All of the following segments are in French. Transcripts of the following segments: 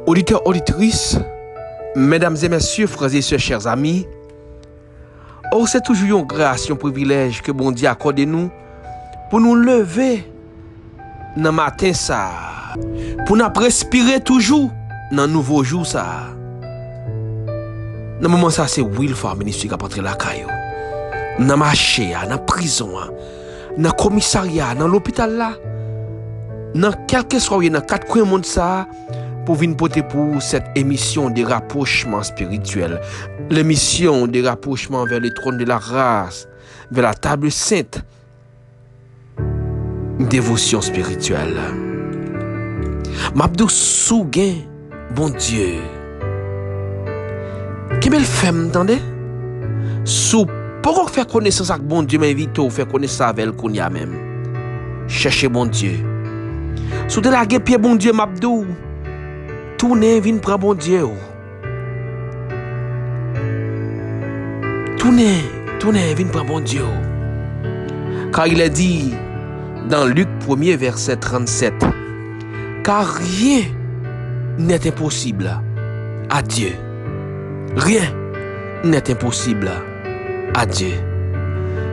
Auditeurs, auditrices, mesdames et messieurs, frères et sœurs, chers amis, c'est toujours une grâce, un privilège que bon Dieu accorde nous pour nous lever dans le matin ça, pour nous respirer toujours dans le nouveau jour ça. Dans le moment ça, c'est Wilford ministre qui a entré la caillou. Dans le marché, dans la prison, dans le commissariat, dans l'hôpital là, dans quel que soit dans quatre coins du monde ça, pour venir porter pour cette émission de rapprochement spirituel, l'émission de rapprochement vers le trône de la grâce, vers la table sainte, dévotion spirituelle. M'abdou Sougain, bon Dieu. Qui belle femme, entendez? Sou pour faire connaissance avec bon Dieu, m'invite à faire connaissance avec elle qu'on y a même. Cherchez bon Dieu. Sou de la pied bon Dieu, m'abdou. Tournez, vin prendre bon Dieu. Tournez, vin prendre bon Dieu. Car il est dit dans Luc 1er verset 37, car rien n'est impossible à Dieu. Rien n'est impossible à Dieu.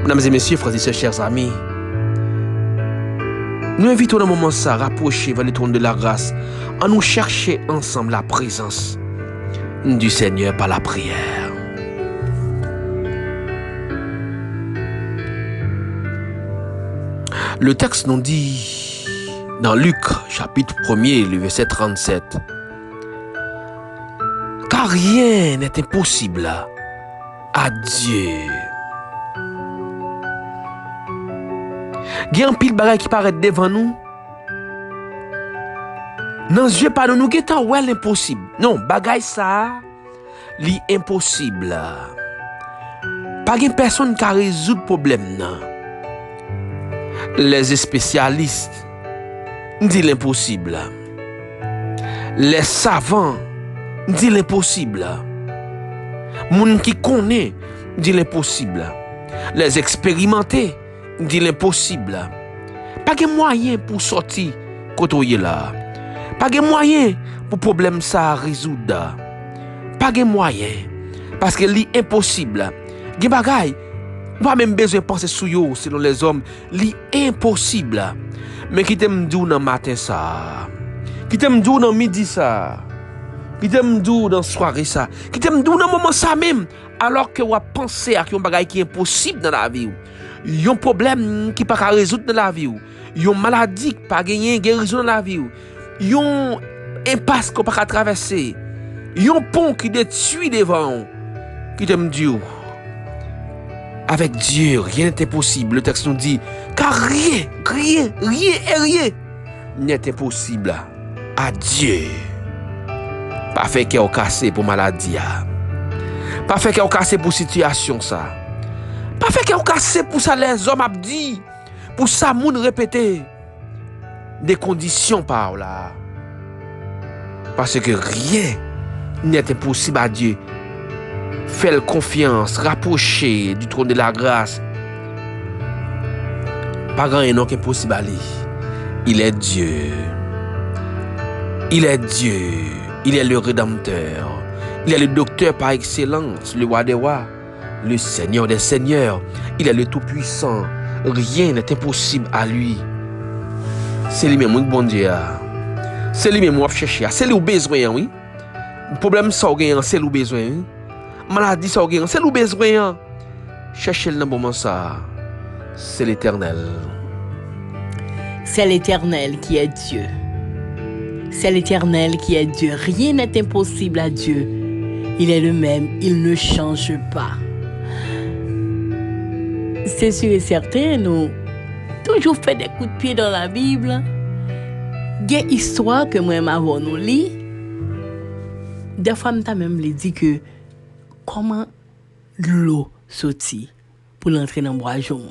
Mesdames et messieurs, frères et sœurs, chers amis, nous invitons dans le moment ça à rapprocher vers le trône de la grâce, à nous chercher ensemble la présence du Seigneur par la prière. Le texte nous dit dans Luc chapitre 1er, le verset 37, car rien n'est impossible à Dieu. Il y a un pile bagay qui paraît devant nous. Dans les yeux pas nous qui est impossible. Non, bagay ça, li impossible. Pas une personne qui a résoudre le problème. Non. Les spécialistes disent l'impossible. Les savants disent l'impossible. Moun qui connaît dit l'impossible. Les expérimentés dit l'impossible. Pas de moyen pour sortir côté là. Pas de moyen pour problème ça résoudre. Pas de moyen parce que l'impossible. Gen bagay, pas même besoin de penser sur yo selon les hommes, l'impossible. Mais qui t'aime dou dans matin ça. Qui t'aime dou dans midi ça. Qui t'aime dou dans soirée ça. Qui t'aime dou dans moment ça même alors que vous pensez à un bagay qui est impossible dans la vie. Yon problème qui pas ka résoudre dans la vie ou yon maladie qui pas gagner guérison dans la vie ou yon impasse qu'on pas ka traverser yon pont qui détruit devant qui te me dit avec Dieu rien n'est impossible. Le texte nous dit car rien n'est impossible à Dieu. Pas fait qu'il cassé pour maladie, pas fait qu'il cassé pour situation ça. Pas fait qu'on casse pour ça les hommes ont dit, pour ça moun répéter des conditions par là. Parce que rien n'est impossible à Dieu. Faites confiance, rapprochez du trône de la grâce. Pas grand rien qui est possible à lui. Il est Dieu. Il est Dieu. Il est le Rédempteur. Il est le docteur par excellence, le roi des rois. Le Seigneur des seigneurs, il est le Tout-Puissant. Rien n'est impossible à lui. C'est lui-même, bon Dieu. C'est lui-même qui cherche. C'est lui qui a besoin, oui. Le problème, c'est lui qui a besoin. Maladie, c'est lui qui a besoin. Cherchez le moment ça. C'est l'Éternel. C'est l'Éternel qui est Dieu. C'est l'Éternel qui est Dieu. Rien n'est impossible à Dieu. Il est le même, il ne change pas. C'est sûr et certain, nous toujours fait des coups de pied dans la Bible. Il y a une histoire que moi m'avons nous lit. Des fois, m'ta même dit que comment l'eau sortit pour l'entrer dans le bois jaune.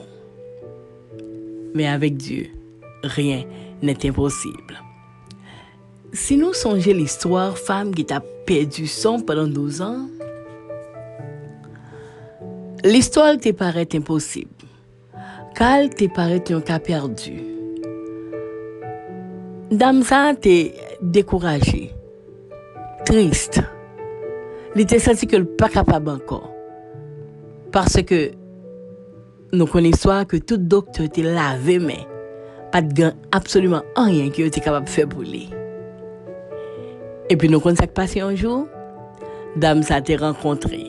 Mais avec Dieu, rien n'est impossible. Si nous songeons l'histoire femme qui a perdu son pendant 12 ans, l'histoire te paraît impossible, car elle te paraît un cas perdu. Dame ça te découragée. triste. Il était senti que le pas capable encore. Parce que nous connaissons que tout docteur était lavé, mais pas de gain absolument rien qui était capable de faire pour lui. Et puis nous connaissons passé un jour, dame ça été rencontré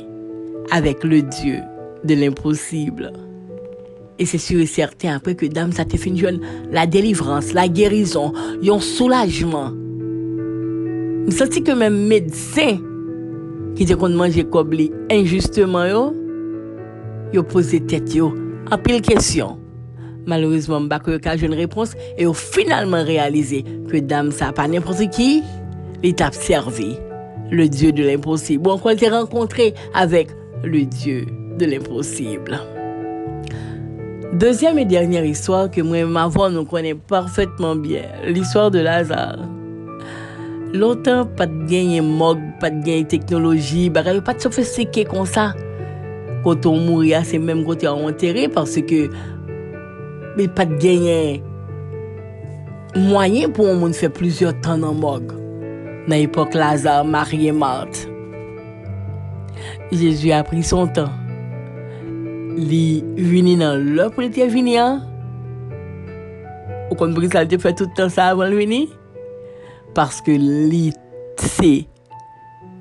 avec le Dieu de l'impossible. Et c'est sûr et certain après que dame ça te fait une la délivrance, la guérison, un soulagement. Je senti que même médecin qui te qu'on manger comme injustement yo posé tête yo en pile question. Malheureusement m'pa que j'ai une réponse et au finalement réalisé que dame ça pas n'importe qui, il t'a servi le Dieu de l'impossible. Bon, quand t'es rencontré avec le Dieu de l'impossible. Deuxième et dernière histoire que moi et ma voix nous connaît parfaitement bien, l'histoire de Lazare. Longtemps, pas de gain mog, pas de gain technologie, pas de sophistiqué comme ça. Quand on mourit, c'est même quand on est enterré parce que mais pas de gain moyen pour un monde faire plusieurs temps dans mog. Dans l'époque Lazare, Marie et Marthe. Jésus a pris son temps. Li vini dans l'heure pour l'été vini hein. Ou qu'on brise ça fait tout le temps ça avant le vini parce que li c'est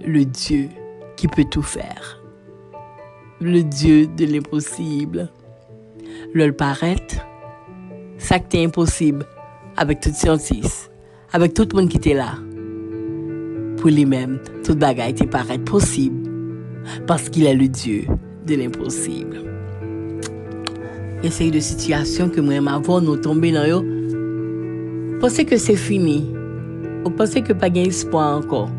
le Dieu qui peut tout faire. Le Dieu de l'impossible. Le paraît ça qui est impossible avec toute scientiste, avec tout le monde qui était là. Pour lui-même, toute bagaille était paraît possible parce qu'il est le Dieu de l'impossible. Essaye de situation que moi et ma voix nous tombons dans yo. Pensez que c'est fini. Ou pensez que pas gain espoir encore.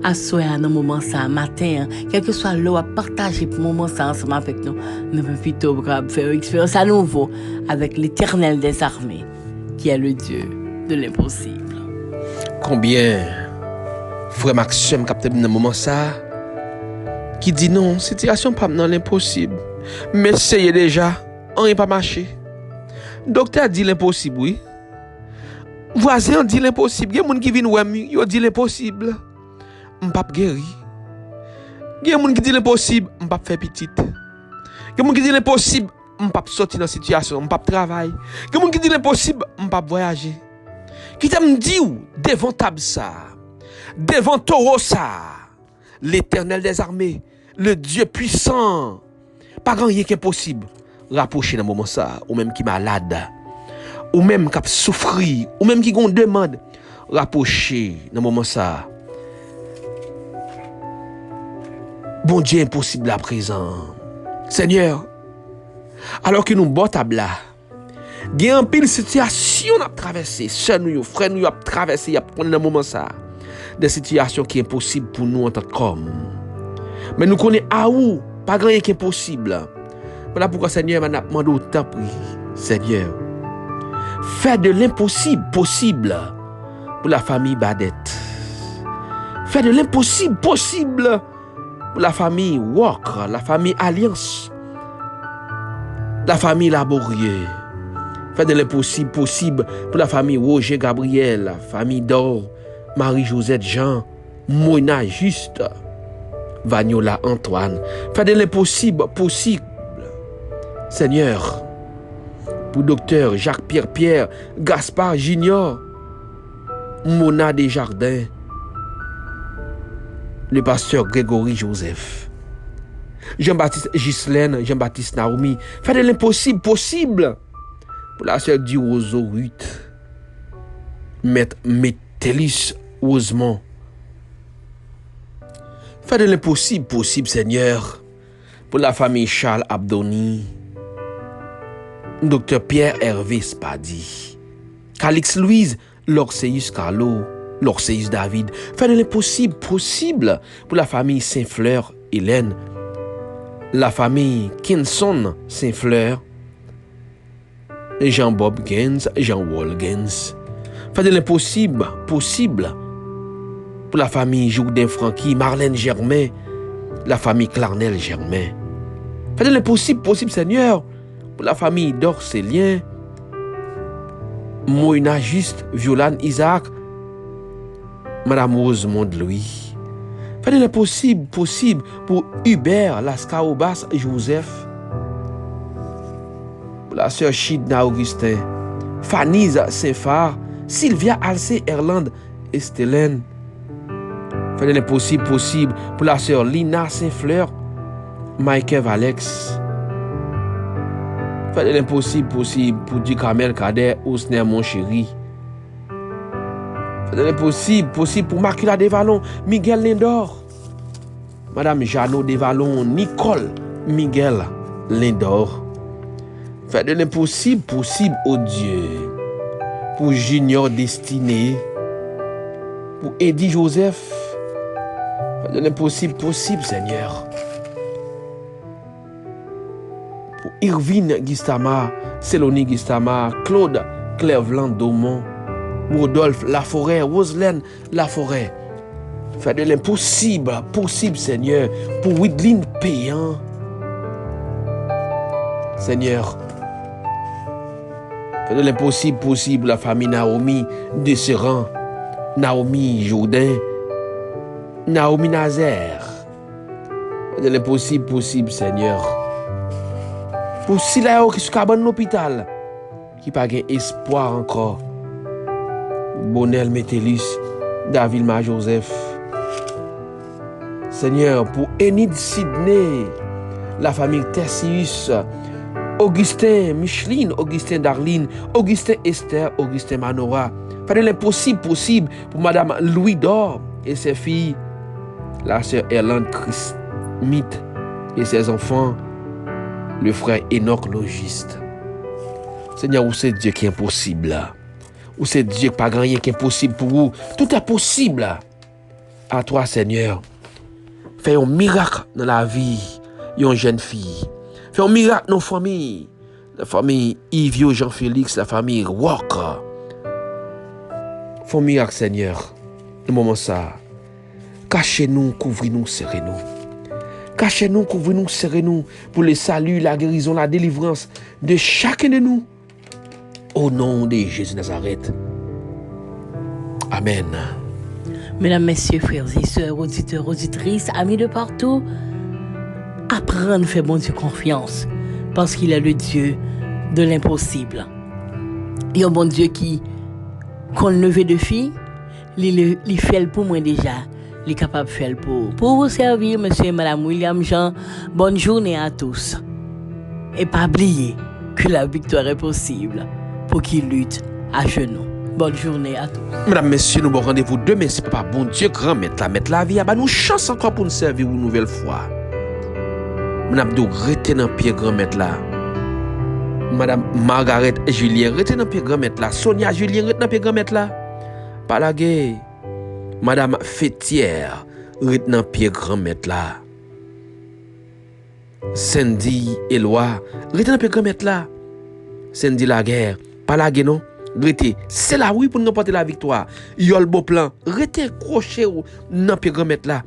À soir dans moment ça matin, quel que soit l'eau à partager pour moment ça ensemble avec nous. Nous pouvons plutôt faire une expérience à nouveau avec l'Éternel des armées qui est le Dieu de l'impossible. Combien frère Maxime capté dans moment ça qui dit non, situation pas dans l'impossible. Mais essayez déjà, on n'est pas marché. Docteur dit l'impossible, oui. Voisin dit l'impossible. Il y a des gens qui viennent ouais, ils dit l'impossible. On pas guéri. Il y a des gens qui dit l'impossible, on pas faire petite. Il y a des gens qui dit l'impossible, on pas sortir dans la situation, on pas travailler. Il y a des gens qui dit l'impossible, on pas voyager. Qui t'a me dit devant table ça, devant taureau ça, l'Éternel des armées, le Dieu puissant. Pas grand rien qui est possible. Rapprocher dans moment ça, ou même qui malade, ou même qui a souffri, ou même qui gon demande, rapprocher dans moment ça. Bon Dieu impossible à présent. Seigneur, alors que nous bon table là, il y a un pile situation à traverser, sœur nous, frère nous a traversé, a prendre dans moment ça, des situations qui sont impossibles pour nous en tant qu'hommes. Mais nous connaissons à où pas grand chose qui est possible. Voilà pourquoi Seigneur m'a demandé autant prix. Seigneur, fais de l'impossible possible pour la famille Badette. Fais de l'impossible possible pour la famille Walker, la famille Alliance, la famille Laborieux. Fais de l'impossible possible pour la famille Roger Gabriel, la famille Dor, Marie-Josette Jean, Mona Juste, Vagnola Antoine. Fais de l'impossible possible, Seigneur, pour docteur Jacques-Pierre Gaspard Junior, Mona Desjardins, le pasteur Grégory Joseph, Jean-Baptiste Ghislaine, Jean-Baptiste Naomi. Fais de l'impossible possible pour la sœur du Roseau Ruth, Maître Métellus Rosemont. Fais de l'impossible possible, Seigneur, pour la famille Charles Abdoni, Docteur Pierre Hervé Spadi, Calix Louise, Lorseus Carlo, Lorseus David. Fais de l'impossible possible pour la famille Saint-Fleur Hélène, la famille Kinson Saint-Fleur, Jean-Bob Gens, Jean-Wall Gens. Fais de l'impossible possible pour la famille Jourdain Franqui, Marlène Germain, la famille Clarnel Germain. Fais de l'impossible possible, Seigneur, pour la famille d'Orcélien, Moïna Juste, Violane Isaac, Madame Rosemonde Louis. Faites l'impossible possible pour Hubert Lascaobas Joseph. Pour la sœur Chidna Augustin. Fanise Saint-Phare. Sylvia Alcé Erland Estélène. Faites l'impossible possible pour la sœur Lina Saint-Fleur. Michael Alex. Faites l'impossible possible pour Ducamel Cadet Osner mon chéri. Faites l'impossible possible pour Macula Desvallons, Miguel Lindor. Madame Jeannot Desvallons, Nicole Miguel Lindor. Faites l'impossible possible, oh Dieu, pour Junior Destiné, pour Eddie Joseph. Faites l'impossible possible, Seigneur. Pour Irvine Gistama, Célonie Gistama, Claude Cleveland Daumont, Rodolphe Laforêt, Roselaine Laforêt. Faites de l'impossible possible, Seigneur, pour Widline Payan. Seigneur, faites de l'impossible possible la famille Naomi Desserant, Naomi Jourdain, Naomi Nazaire. Faites de l'impossible possible, Seigneur. Pour Silao qui se cabane l'hôpital, qui n'a pas espoir encore. Bonel Métellus, David Joseph. Seigneur, pour Enid Sidney, la famille Tertius, Augustin Micheline, Augustin Darline, Augustin Esther, Augustin Manora. Faites l'impossible possible pour Madame Louis Dor et ses filles, la sœur Erland Christmith et ses enfants, le frère Enoch Logiste. Seigneur, où c'est Dieu qui est impossible là? Où c'est Dieu pas grand rien qui est possible pour vous? Tout est possible là. À toi, Seigneur. Fais un miracle dans la vie d'une jeune fille. Fais un miracle dans la famille. La famille Yvio Jean-Félix, la famille Walker. Fais un miracle, Seigneur. Le moment ça. Cachez-nous, couvrez-nous, serrez-nous. Cachez-nous, couvrez-nous, serrez-nous pour le salut, la guérison, la délivrance de chacun de nous. Au nom de Jésus Nazareth. Amen. Mesdames, messieurs, frères et sœurs, auditeurs, auditrices, amis de partout, apprendre à faire bon Dieu confiance parce qu'il est le Dieu de l'impossible. Il y a un bon Dieu qui, qu'on lever de filles, il fait pour moi déjà. Il est capable de faire pour vous servir, monsieur et madame William Jean. Bonne journée à tous. Et pas oublier que la victoire est possible pour qui lutte à genoux. Bonne journée à tous. Mesdames, messieurs, nous avons rendez-vous demain. Si papa, bon Dieu, grand mettre la vie, nous chance encore pour nous servir une nouvelle fois. Madame Dou, restez dans le pied grand mettre là. Madame Margaret Julien, restez dans le pied grand mettre là. Sonia Julien, restez dans le pied grand mettre là. Pas la guerre. Madame Fétière, restez dans le pied grand mettre là. Sandy Eloi, restez dans le pied grand mettre là. Sandy Laguerre, pas la guerre non. Restez, c'est là oui pour nous porter la victoire. Il y a le beau plan. Restez accroché dans le pied grand mettre là.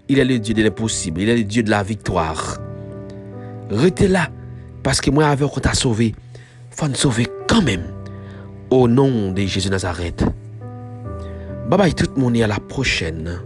Il est le Dieu de l'impossible. Il est le Dieu de la victoire. Restez là. Parce que moi, avec on t'a sauvé, il faut nous sauver quand même. Au nom de Jésus Nazareth. Bye bye tout le monde et à la prochaine.